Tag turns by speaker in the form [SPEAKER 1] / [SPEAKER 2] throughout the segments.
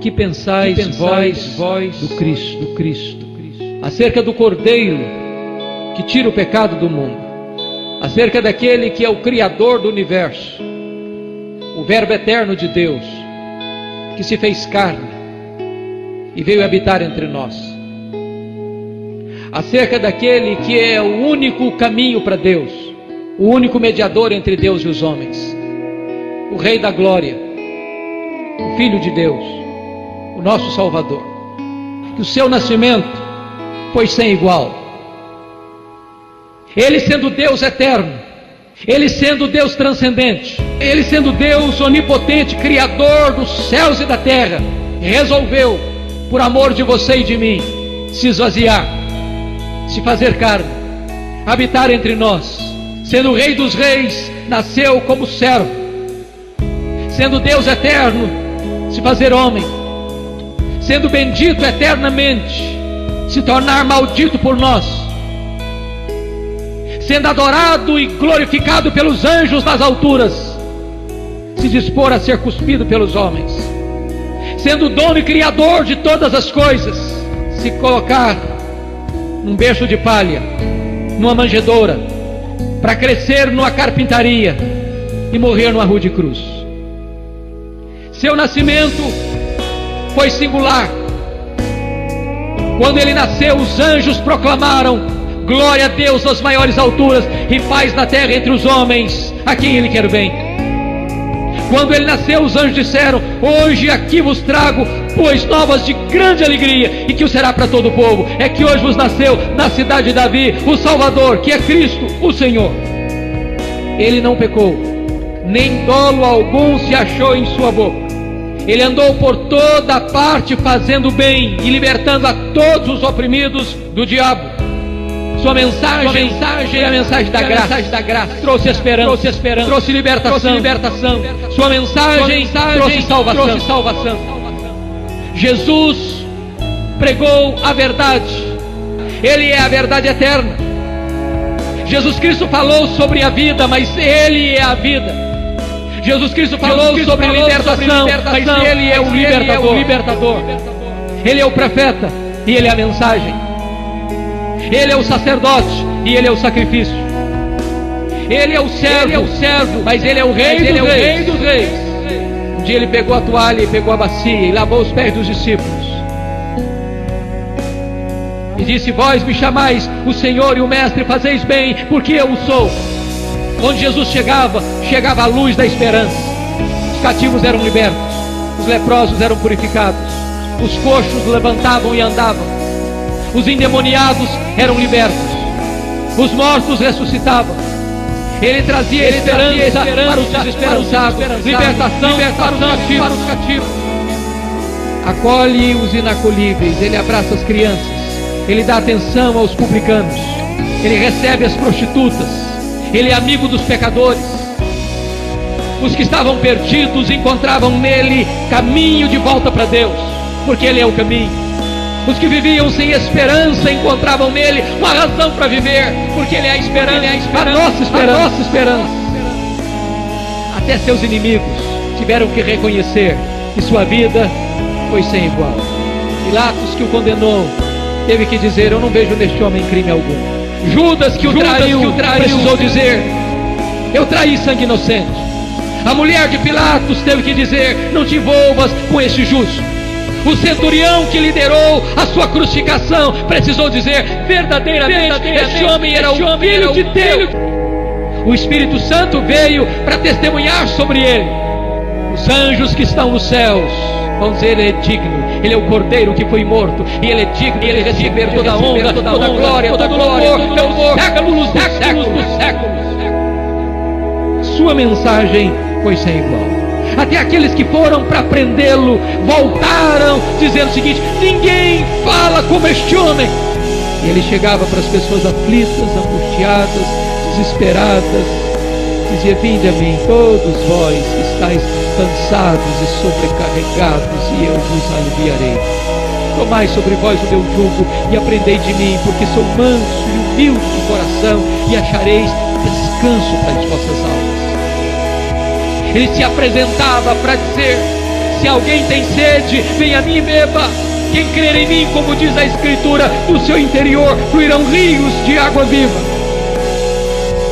[SPEAKER 1] Que pensais vós do Cristo, acerca do Cordeiro que tira o pecado do mundo, acerca daquele que é o Criador do universo, o Verbo eterno de Deus, que se fez carne e veio habitar entre nós, acerca daquele que é o único caminho para Deus, o único mediador entre Deus e os homens, o Rei da Glória, o Filho de Deus, o nosso Salvador, que o seu nascimento foi sem igual. Ele sendo Deus eterno, Ele sendo Deus transcendente, Ele sendo Deus onipotente, Criador dos céus e da terra, resolveu, por amor de você e de mim, se esvaziar, se fazer carne, habitar entre nós, sendo o Rei dos Reis, nasceu como servo, sendo Deus eterno, se fazer homem, sendo bendito eternamente, se tornar maldito por nós, sendo adorado e glorificado pelos anjos nas alturas, se dispor a ser cuspido pelos homens, sendo dono e criador de todas as coisas, se colocar num berço de palha, numa manjedoura, para crescer numa carpintaria e morrer numa rua de cruz. Seu nascimento foi singular. Quando ele nasceu, os anjos proclamaram: glória a Deus nas maiores alturas e paz na terra entre os homens a quem ele quer bem. Quando ele nasceu, os anjos disseram: hoje aqui vos trago boas novas de grande alegria, e que o será para todo o povo. É que hoje vos nasceu na cidade de Davi o Salvador, que é Cristo, o Senhor. Ele não pecou, nem dolo algum se achou em sua boca. Ele andou por toda parte fazendo bem e libertando a todos os oprimidos do diabo. Sua mensagem é a mensagem da graça. Trouxe esperança, trouxe libertação. Sua mensagem trouxe salvação. Jesus pregou a verdade. Ele é a verdade eterna. Jesus Cristo falou sobre a vida, mas Ele é a vida. Jesus Cristo falou sobre libertação, mas Ele é o libertador. Ele é o profeta e Ele é a mensagem. Ele é o sacerdote e Ele é o sacrifício. Ele é o servo, mas Ele é o Rei dos Reis. Um dia Ele pegou a toalha e pegou a bacia e lavou os pés dos discípulos e disse: vós me chamais o Senhor e o Mestre, fazeis bem, porque eu o sou. Onde Jesus chegava a luz da esperança. Os cativos eram libertos, os leprosos eram purificados, os coxos levantavam e andavam, os endemoniados eram libertos, os mortos ressuscitavam. Ele trazia esperança para os desesperançados, libertação para os cativos. Acolhe os inacolhíveis, Ele abraça as crianças, Ele dá atenção aos publicanos, Ele recebe as prostitutas, Ele é amigo dos pecadores. Os que estavam perdidos encontravam nele caminho de volta para Deus, porque Ele é o caminho. Os que viviam sem esperança encontravam nele uma razão para viver, porque Ele é a esperança, a nossa esperança. Até seus inimigos tiveram que reconhecer que sua vida foi sem igual. Pilatos, que o condenou, teve que dizer: eu não vejo neste homem crime algum. Judas, que o traiu, precisou dizer: eu traí sangue inocente. A mulher de Pilatos teve que dizer: não te envolvas com este justo. O centurião que liderou a sua crucificação precisou dizer: verdadeiramente este homem era o Filho de Deus. O Espírito Santo veio para testemunhar sobre ele. Os anjos que estão nos céus vão dizer: Ele é digno, Ele é o Cordeiro que foi morto, e Ele é digno, Ele receber toda a honra, toda a glória, todo louvor, pelos séculos dos séculos. Sua mensagem foi sem igual. Até aqueles que foram para prendê-lo voltaram dizendo o seguinte: ninguém fala como este homem. E ele chegava para as pessoas aflitas, angustiadas, desesperadas, dizia: vinde a mim, todos vós que estáis cansados e sobrecarregados, e eu vos aliviarei. Tomai sobre vós o meu jugo e aprendei de mim, porque sou manso e humilde de coração, e achareis descanso para as vossas almas. Ele se apresentava para dizer: Se alguém tem sede, venha a mim e beba. Quem crer em mim, como diz a Escritura, do seu interior fluirão rios de água viva.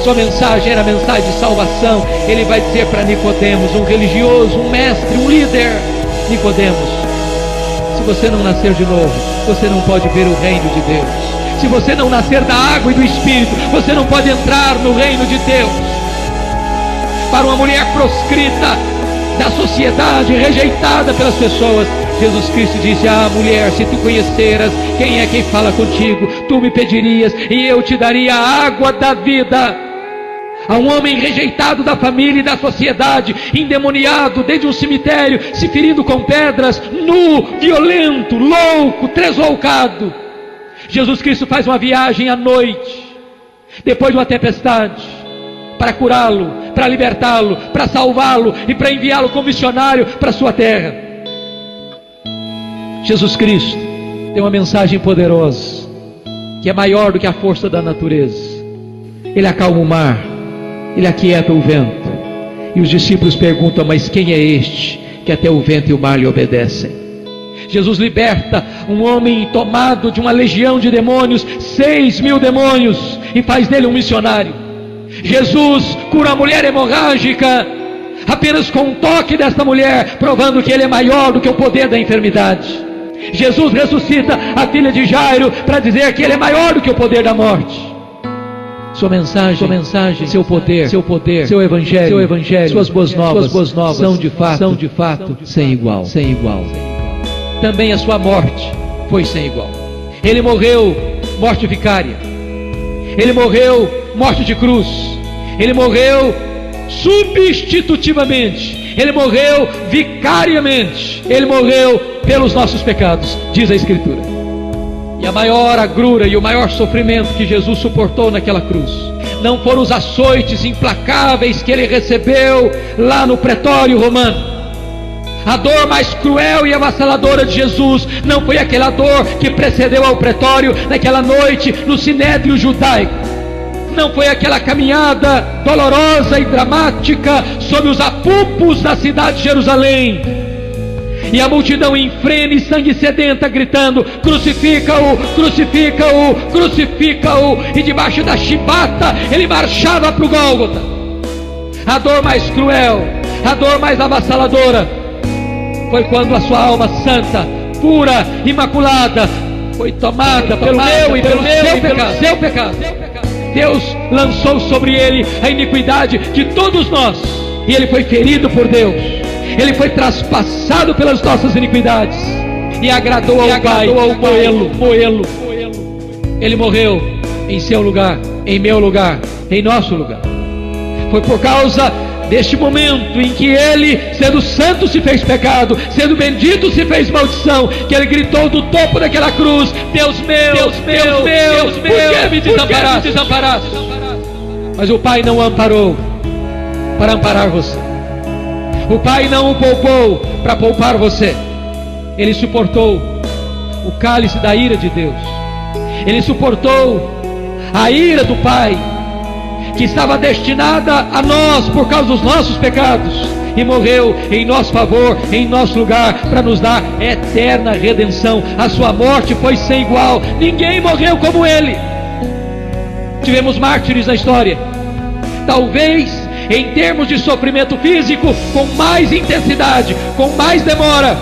[SPEAKER 1] Sua mensagem era mensagem de salvação. Ele vai dizer para Nicodemos, um religioso, um mestre, um líder: Nicodemos, se você não nascer de novo, você não pode ver o reino de Deus. Se você não nascer da água e do Espírito, você não pode entrar no reino de Deus. Para uma mulher proscrita da sociedade, rejeitada pelas pessoas, Jesus Cristo disse: ah, mulher, se tu conheceras quem é quem fala contigo, tu me pedirias e eu te daria a água da vida. A um homem rejeitado da família e da sociedade, endemoniado dentro de um cemitério, se ferindo com pedras, nu, violento, louco, tresloucado, Jesus Cristo faz uma viagem à noite, depois de uma tempestade, para curá-lo, para libertá-lo, para salvá-lo e para enviá-lo como missionário para a sua terra. Jesus Cristo tem uma mensagem poderosa, que é maior do que a força da natureza. Ele acalma o mar, ele aquieta o vento, e os discípulos perguntam: mas quem é este que até o vento e o mar lhe obedecem? Jesus liberta um homem tomado de uma legião de demônios, 6.000 demônios, e faz dele um missionário. Jesus cura a mulher hemorrágica apenas com um toque desta mulher, provando que ele é maior do que o poder da enfermidade. Jesus ressuscita a filha de Jairo para dizer que ele é maior do que o poder da morte. Sua mensagem, seu poder, seu evangelho, suas boas novas são de fato sem igual. Também a sua morte foi sem igual. Ele morreu morte vicária. Ele morreu morte de cruz. Ele morreu substitutivamente. Ele morreu vicariamente. Ele morreu pelos nossos pecados, diz a Escritura. E a maior agrura e o maior sofrimento que Jesus suportou naquela cruz não foram os açoites implacáveis que ele recebeu lá no pretório romano. A dor mais cruel e avassaladora de Jesus não foi aquela dor que precedeu ao pretório naquela noite no sinédrio judaico. Não foi aquela caminhada dolorosa e dramática sob os apupos da cidade de Jerusalém, e a multidão em frene e sangue sedenta gritando: crucifica-o, crucifica-o, crucifica-o, e debaixo da chibata ele marchava para o Gólgota. A dor mais cruel, a dor mais avassaladora foi quando a sua alma santa, pura, imaculada, foi tomada pelo meu e pelo seu pecado. Deus lançou sobre ele a iniquidade de todos nós, e ele foi ferido por Deus. Ele foi traspassado pelas nossas iniquidades, e agradou ao Pai moê-lo. Ele morreu em seu lugar, em meu lugar, em nosso lugar. Foi por causa deste momento em que ele, sendo santo, se fez pecado, sendo bendito, se fez maldição, que ele gritou do topo daquela cruz: Deus meu, por que me desamparaste? Mas o Pai não o amparou para amparar você. O Pai não o poupou para poupar você. Ele suportou o cálice da ira de Deus. Ele suportou a ira do Pai, que estava destinada a nós por causa dos nossos pecados, e morreu em nosso favor, em nosso lugar, para nos dar eterna redenção. A sua morte foi sem igual. Ninguém morreu como ele. Tivemos mártires na história, talvez em termos de sofrimento físico, com mais intensidade, com mais demora,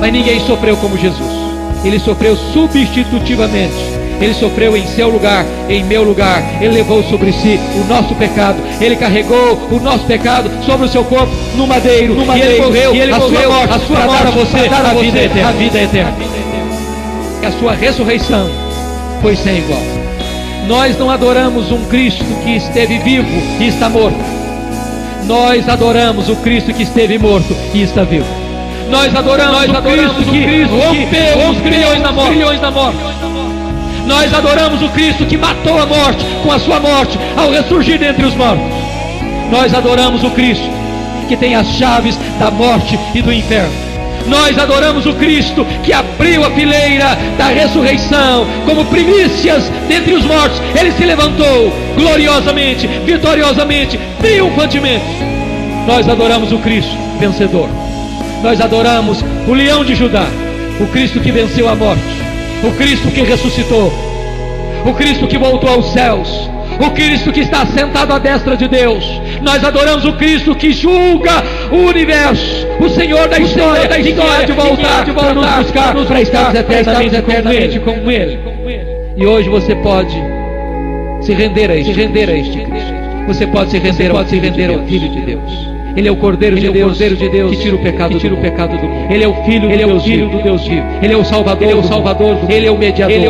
[SPEAKER 1] mas ninguém sofreu como Jesus. Ele sofreu substitutivamente. Ele sofreu em seu lugar, em meu lugar. Ele levou sobre si o nosso pecado. Ele carregou o nosso pecado sobre o seu corpo no madeiro. E ele morreu, a sua morte, para você a vida eterna. E a sua ressurreição foi sem igual. Nós não adoramos um Cristo que esteve vivo e está morto. Nós adoramos o Cristo que esteve morto e está vivo. Nós adoramos o Cristo que rompeu os grilhões da morte. Nós adoramos o Cristo que matou a morte com a sua morte ao ressurgir dentre os mortos. Nós adoramos o Cristo que tem as chaves da morte e do inferno. Nós adoramos o Cristo que abriu a fileira da ressurreição como primícias dentre os mortos. Ele se levantou gloriosamente, vitoriosamente, triunfantemente. Nós adoramos o Cristo vencedor. Nós adoramos o leão de Judá, o Cristo que venceu a morte, o Cristo que ressuscitou, o Cristo que voltou aos céus, o Cristo que está sentado à destra de Deus. Nós adoramos o Cristo que julga o universo, o Senhor da história, que há de voltar para nos buscar, para estarmos eternamente com Ele. E hoje você pode se render a este Cristo. Você pode se render ao Filho de Deus. Ele é o Cordeiro de Deus que tira o pecado do mundo. Ele é o Filho do Deus vivo. Ele é o Salvador do mundo. Ele é o mediador. Ele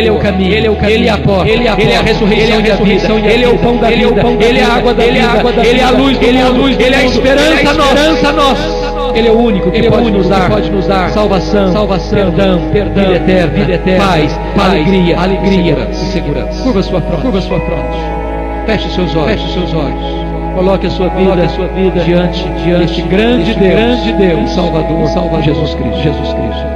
[SPEAKER 1] é o caminho. Ele é a porta. Ele é a ressurreição e a vida. Ele é o pão da vida. Ele é a água da vida. Ele é a luz do mundo. Ele é a esperança nossa. Ele é o único que pode nos dar salvação, perdão, vida eterna, paz, alegria e segurança. Curva sua fronte. Feche seus olhos. Coloque a sua vida diante deste grande Deus, Salvador, Jesus Cristo.